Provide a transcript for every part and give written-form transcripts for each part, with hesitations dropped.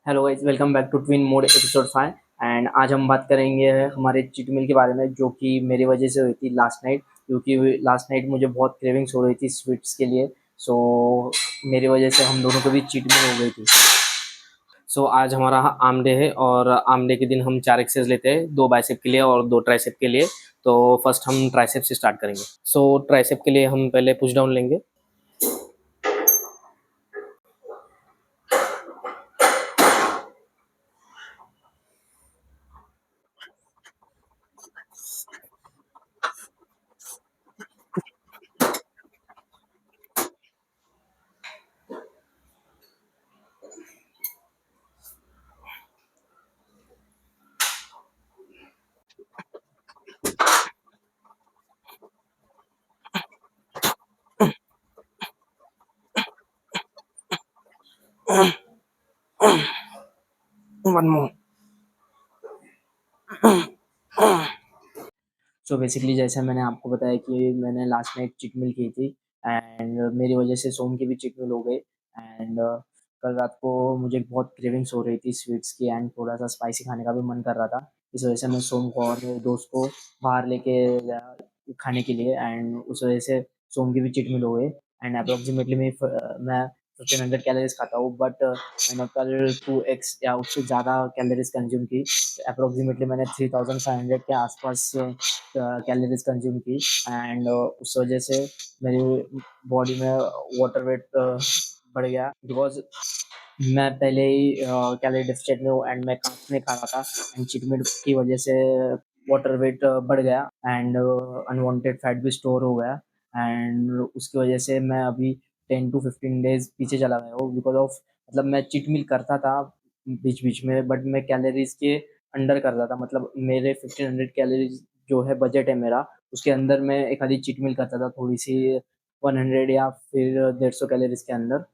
Hello guys, welcome back to twin mode episode 5। And आज हम बात करेंगे हमारे चीट मील के बारे में, जो कि मेरी वजह से हुई थी लास्ट नाइट। क्योंकि लास्ट नाइट मुझे बहुत क्रेविंग्स हो रही थी स्वीट्स के लिए। सो मेरी वजह से हम दोनों को भी चीट मील हो गई थी। सो आज हमारा आर्म डे है, और आर्म डे के दिन हम 4 एक्सरसाइज लेते हैं, 2 बाइसेप के लिए और 2 ट्राइसेप के लिए। तो फर्स्ट हम ट्राइसेप से स्टार्ट करेंगे। सो ट्राइसेप के लिए हम पहले पुश डाउन लेंगे। One more. सो बेसिकली जैसे मैंने आपको बताया कि मैंने लास्ट नाइट चिट मील की थी, एंड मेरी वजह से सोम की भी चिट मील हो गई। एंड कल रात को मुझे बहुत क्रेविंग्स हो रही थी स्वीट्स की, एंड थोड़ा सा स्पाइसी खाने का भी मन कर रहा था। इस वजह से मैं सोम को और मेरे दोस्त को बाहर लेके गया खाने के लिए, एंड उस वजह से सोम की भी चिट मील हो गई। एंड अप्रोक्सीमेटली मैं 1500 कैलोरीज खाता हूँ, बट मैंने कल 2x या उससे ज़्यादा कैलोरीज कंज्यूम की। अप्रोक्सीमेटली मैंने 3500 के आसपास कैलोरीज कंज्यूम की। एंड उस वजह से मेरी बॉडी में वाटर वेट बढ़ गया, बिकॉज मैं पहले ही कैलोरी डेफिसिट में हूँ, एंड मैं कार्ब्स नहीं खा रहा था। एंड चिट मील की वजह से वाटर वेट बढ़ गया, एंड अनवांटेड फैट भी स्टोर हो गया। एंड उसकी वजह से मैं अभी 10 to 15 डेज पीछे चला गया हूँ, बिकॉज ऑफ मतलब मैं चिट मील करता था बीच बीच में, बट मैं कैलोरीज के अंडर करता था। मतलब मेरे 1500 कैलोरीज जो है बजट है मेरा, उसके अंदर मैं एक आधी चीट मील करता था, थोड़ी सी 100 या फिर 150 कैलोरीज के अंदर।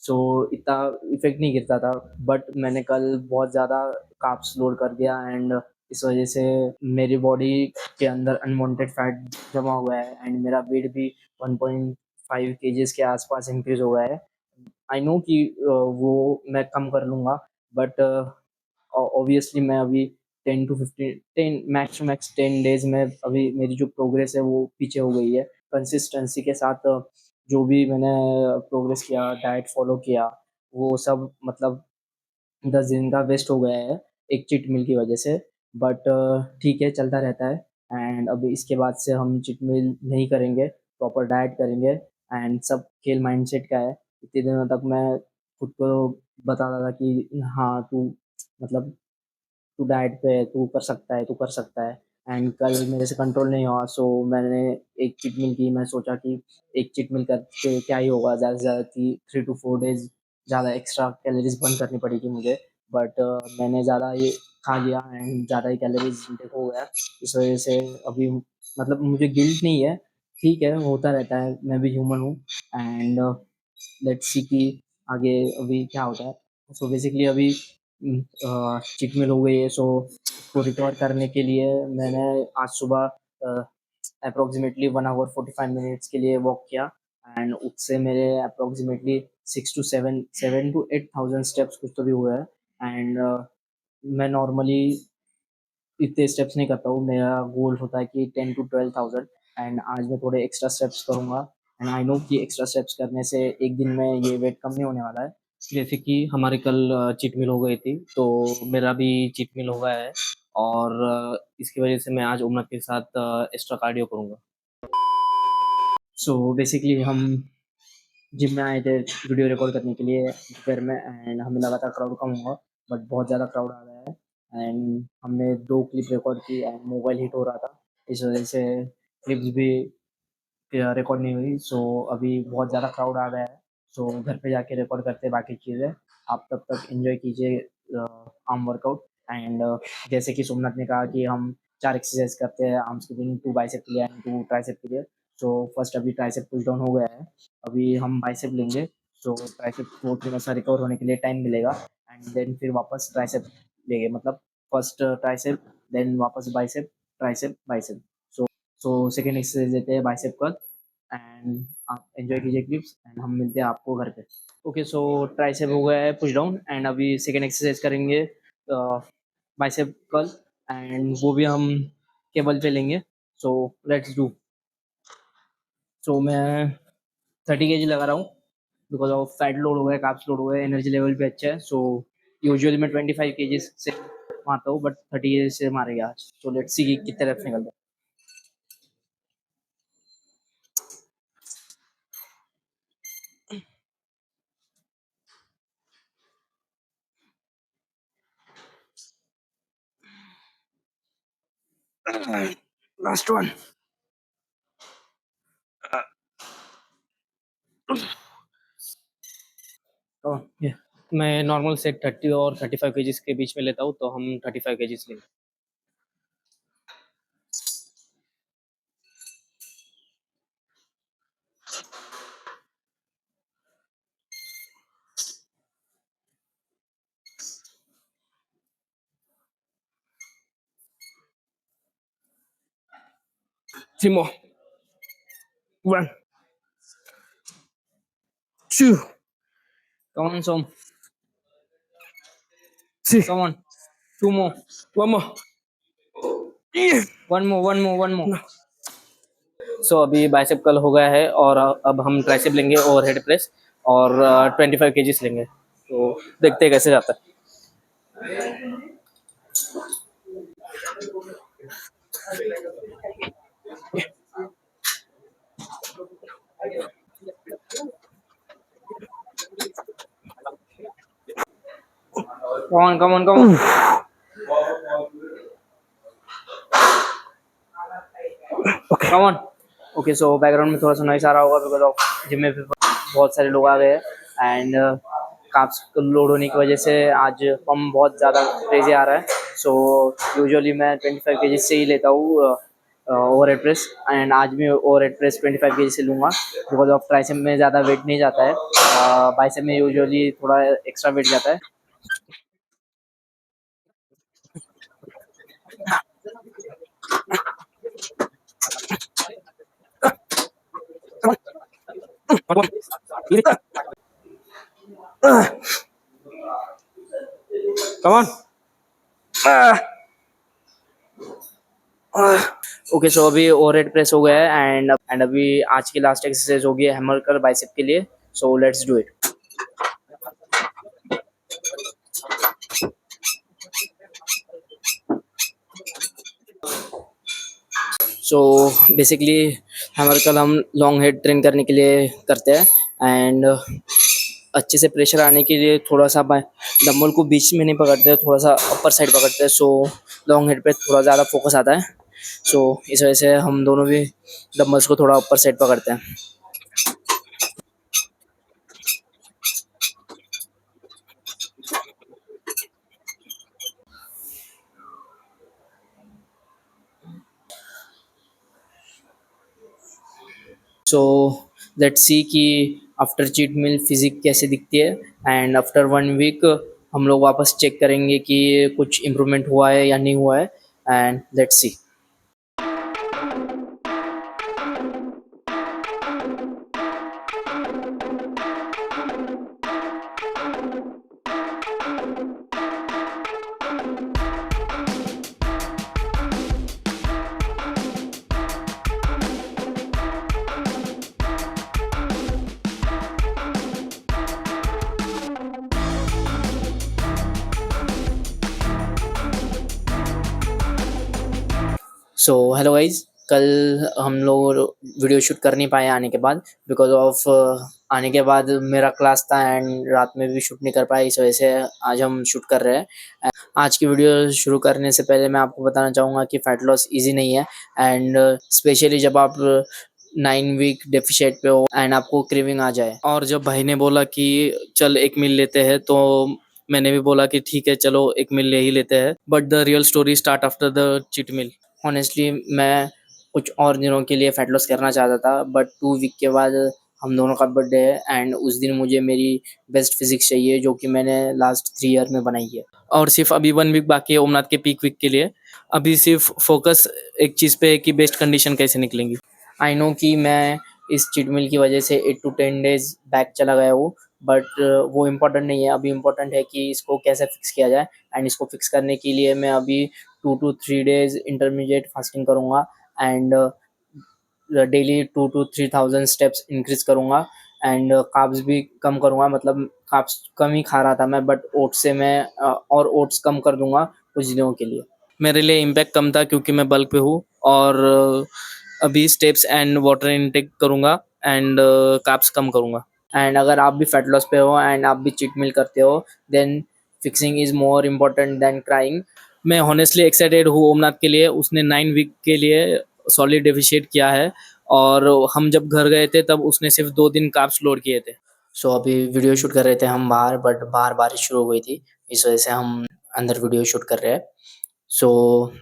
सो इतना इफेक्ट नहीं गिरता था। बट मैंने कल बहुत ज़्यादा कार्ब्स लोड कर दिया, एंड इस वजह से मेरी बॉडी के अंदर अनवांटेड फैट जमा हुआ है, एंड मेरा वेट भी 1.5 केजीज के आसपास इंक्रीज हो गया है। आई नो कि वो मैं कम कर लूँगा, बट ऑब्वियसली मैं अभी 10 to 15 10 max to max 10 days में अभी मेरी जो प्रोग्रेस है वो पीछे हो गई है। कंसिस्टेंसी के साथ जो भी मैंने प्रोग्रेस किया, डाइट फॉलो किया, वो सब मतलब 10 दिन का वेस्ट हो गया है एक चिट मील की वजह से। बट ठीक है, चलता रहता है। एंड अभी इसके बाद से हम चिट मील नहीं करेंगे, प्रॉपर डाइट करेंगे। एंड सब खेल माइंडसेट का है। इतने दिनों तक मैं खुद को बता रहा था कि हाँ तू मतलब तू डाइट पे है, तू कर सकता है, तू कर सकता है। एंड कल मेरे से कंट्रोल नहीं हुआ, सो मैंने एक चिट मील की। मैं सोचा कि एक चिट मील करके क्या ही होगा, ज़्यादा से ज़्यादा 3 to 4 डेज ज़्यादा एक्स्ट्रा कैलोरीज बर्न करनी पड़ेगी मुझे। बट मैंने ज़्यादा ये खा लिया, एंड ज़्यादा ही कैलोरीज इंटेक हो गया। इस वजह से अभी मतलब मुझे गिल्ट नहीं है, ठीक है, होता रहता है, मैं भी ह्यूमन हूँ। एंड लेट्स सी कि आगे अभी क्या होता है। सो बेसिकली अभी चिट मील हो गई है, सो उसको रिकवर करने के लिए मैंने आज सुबह अप्रोक्सीमेटली 1 आवर 45 मिनट्स के लिए वॉक किया। एंड उससे मेरे approximately 6 to 7 to 8 thousand steps कुछ तो भी हुए हैं। एंड मैं नॉर्मली इतने स्टेप्स नहीं करता हूँ, मेरा गोल होता है कि 10 to 12 thousand। एंड आज मैं थोड़े एक्स्ट्रा स्टेप्स करूँगा। एंड आई नो कि एक्स्ट्रा स्टेप्स करने से एक दिन में ये वेट कम नहीं होने वाला है। जैसे कि हमारे कल चीट मील हो गई थी, तो मेरा भी चीट मील हो गया है। और इसकी वजह से मैं आज उमर के साथ एक्स्ट्रा कार्डियो करूँगा। सो बेसिकली हम जिम में आए थे वीडियो रिकॉर्ड करने के लिए दोपहर में, एंड हमें लगा था क्राउड कम होगा, बट बहुत ज़्यादा क्राउड आ गया है। एंड हमने 2 क्लिप रिकॉर्ड की, एंड मोबाइल हीट हो रहा था, इस वजह से क्लिप्स भी रिकॉर्ड नहीं हुई। सो अभी बहुत ज़्यादा क्राउड आ गया है, सो घर पे जाके रिकॉर्ड करते हैं बाकी चीज़ें। आप तब तक एंजॉय कीजिए आर्म वर्कआउट। एंड जैसे कि सोमनाथ ने कहा कि हम 4 एक्सरसाइज करते हैं आर्म्स के दिन, 2 बाइसेप के लिए एंड 2 ट्राइसेप के लिए। सो फर्स्ट अभी ट्राइसेप पुश डाउन हो गया है, अभी हम बाइसेप लेंगे। सो ट्राइसेप को थोड़ा सा रिकवर होने के लिए टाइम मिलेगा, एंड देन फिर वापस ट्राइसेप लेंगे। मतलब फर्स्ट ट्राइसेप, देन वापस bicep, tricep, bicep. So second exercise देते हैं बाइसेप का, एंड आप एंजॉय कीजिए क्लिप्स एंड हम मिलते हैं आपको घर पे। ओके सो ट्राइसेप हो गया है पुश डाउन एंड अभी सेकंड एक्सरसाइज करेंगे बाइसेप कर्ल एंड वो भी हम केबल पे लेंगे। So let's do. सो मैं 30 kg लगा रहा हूँ बिकॉज ऑफ फैट लोड हो गया, कार्ब्स लोड हो गया, एनर्जी लेवल भी अच्छा है। सो यूजुअली मैं 25 kg से मारता हूँ बट 30 kg से मारेगा आज। सो लेट्स सी कितने रेप्स निकलते हैं। Last one. मैं नॉर्मल से 30 और 35 kg के बीच में लेता हूँ तो हम 35 kg लेंगे। Three more. 1, 2. Come on, Som. 3. Come on. 2 more. One more. Yeah. One more. सो अभी बाइसेप कर्ल हो गया है और अब हम ट्राइसेप लेंगे और हेड प्रेस और 25 kg लेंगे। तो देखते हैं कैसे जाता है। Come on, come on. Okay. Come on. Okay so background में थोड़ा सा नॉइस आ रहा होगा बिकॉज ऑफ जिम में भी बहुत सारे लोग आ गए हैं एंड काप्स लोड होने की वजह से आज पम्प बहुत ज़्यादा क्रेजी आ रहा है। सो यूजुअली मैं 25 kg से ही लेता हूँ ओवर हेड प्रेस एंड आज भी ओवर हेड प्रेस 25 kg से लूँगा बिकॉज ऑफ ट्राइसेप में ज़्यादा वेट नहीं जाता है। बाइसेप में यूजुअली थोड़ा एक्स्ट्रा वेट जाता है। Come on. ओके सो अभी ओवरहेड प्रेस हो गया है एंड अभी आज की लास्ट एक्सरसाइज होगी हैमर कर बाइसेप के लिए। So let's do it. So basically hammer curl हम लॉन्ग हेड ट्रेन करने के लिए करते हैं एंड अच्छे से प्रेशर आने के लिए थोड़ा सा डम्बल को बीच में नहीं पकड़ते हैं, थोड़ा सा अपर साइड पकड़ते हैं। सो लॉन्ग हेड पे थोड़ा ज़्यादा फोकस आता है। सो इस वजह से हम दोनों भी डम्बल्स को थोड़ा अपर साइड पकड़ते हैं। सो लेट्स सी कि आफ्टर चीट मील फिजिक कैसे दिखती है एंड आफ्टर 1 वीक हम लोग वापस चेक करेंगे कि कुछ इम्प्रूवमेंट हुआ है या नहीं हुआ है and let's see. So hello guys, कल हम लोग वीडियो शूट कर नहीं पाए आने के बाद बिकॉज ऑफ आने के बाद मेरा क्लास था एंड रात में भी शूट नहीं कर पाए। इस वजह से आज हम शूट कर रहे हैं। आज की वीडियो शुरू करने से पहले मैं आपको बताना चाहूँगा कि फ़ैट लॉस इजी नहीं है एंड स्पेशली जब आप 9 वीक डेफिशिएट पे हो एंड आपको क्रेविंग आ जाए। और जब भाई ने बोला कि चल 1 मील लेते हैं तो मैंने भी बोला कि ठीक है चलो 1 मील ले ही लेते हैं। But the real story start after the cheat meal. Honestly मैं कुछ और दिनों के लिए फ़ैट लॉस करना चाहता था बट 2 वीक के बाद हम दोनों का बर्थडे है एंड उस दिन मुझे मेरी बेस्ट फिजिक्स चाहिए जो कि मैंने लास्ट 3 ईयर में बनाई है। और सिर्फ अभी 1 वीक बाकी है ओमनाथ के पीक वीक के लिए। अभी सिर्फ फोकस एक चीज़ पे है कि बेस्ट कंडीशन कैसे निकलेंगी। आई नो कि मैं इस चीट मील की वजह से 8 टू 10 डेज़ बैक चला गया हूँ। बट वो इम्पोर्टेंट नहीं है, अभी इम्पोर्टेंट है कि इसको कैसे फिक्स किया जाए। एंड इसको फिक्स करने के लिए मैं अभी 2 टू 3 डेज़ इंटरमीडिएट फास्टिंग करूँगा and daily 2 to 3000 steps increase करूँगा एंड कार्ब्स भी कम करूँगा। मतलब कार्ब्स कम ही खा रहा था मैं, बट ओट्स से मैं और ओट्स कम कर दूँगा कुछ दिनों के लिए। मेरे लिए इम्पैक्ट कम था क्योंकि मैं बल्क पे हूँ और अभी स्टेप्स एंड वाटर इनटेक करूँगा एंड कार्ब्स कम करूँगा। एंड अगर आप भी फैट लॉस पे हो एंड आप भी चीट मील करते हो, then fixing is more important than crying. मैं हॉनेस्टली एक्साइटेड हूँ ओमनाथ के लिए। उसने 9 वीक के लिए सॉलिड डेफिशिएट किया है और हम जब घर गए थे तब उसने सिर्फ 2 दिन कार्ब्स लोड किए थे। सो अभी वीडियो शूट कर रहे थे हम बाहर, बट बाहर बारिश शुरू हो गई थी, इस वजह से हम अंदर वीडियो शूट कर रहे हैं। सो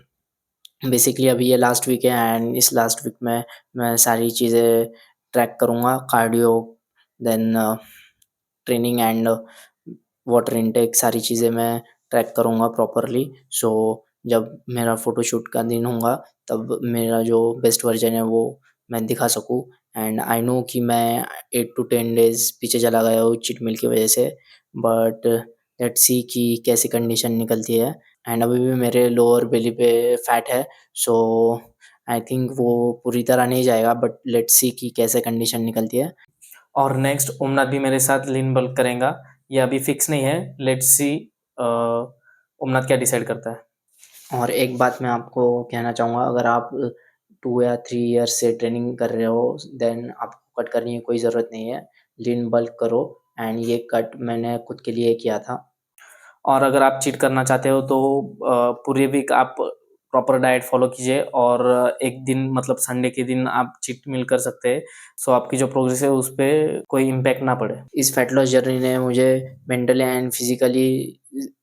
बेसिकली अभी ये लास्ट वीक है एंड इस लास्ट वीक में मैं सारी चीज़ें ट्रैक करूँगा, cardio, then training and water intake, सारी चीज़ें मैं ट्रैक करूँगा प्रॉपरली। सो जब मेरा फ़ोटोशूट का दिन होगा तब मेरा जो बेस्ट वर्जन है वो मैं दिखा सकूँ। एंड आई नो कि मैं 8 टू 10 डेज़ पीछे चला गया हूँ चीट मील की वजह से, बट लेट्स सी कि कैसी कंडीशन निकलती है। एंड अभी भी मेरे लोअर बेली पे फैट है, सो आई थिंक वो पूरी तरह नहीं जाएगा, बट लेट्स सी कि कैसे कंडीशन निकलती है। और नेक्स्ट ओमनाथ भी मेरे साथ लीन बल्क करेगा, ये अभी फिक्स नहीं है, लेट्स सी ओमनाथ क्या डिसाइड करता है। और एक बात मैं आपको कहना चाहूँगा, अगर आप 2 या 3 ईयर्स से ट्रेनिंग कर रहे हो देन आपको कट करने की कोई ज़रूरत नहीं है, लीन बल्क करो। एंड ये कट मैंने खुद के लिए किया था। और अगर आप चीट करना चाहते हो तो पूरे वीक आप प्रॉपर डाइट फॉलो कीजिए और एक दिन मतलब संडे के दिन आप चीट मील कर सकते हैं, सो आपकी जो प्रोग्रेस है उस पे कोई इम्पैक्ट ना पड़े। इस फैट लॉस जर्नी ने मुझे मेंटली एंड फिजिकली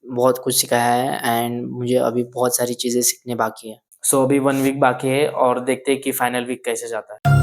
बहुत कुछ सिखाया है एंड मुझे अभी बहुत सारी चीज़ें सीखने बाकी है। सो अभी 1 वीक बाकी है और देखते हैं कि फाइनल वीक कैसे जाता है।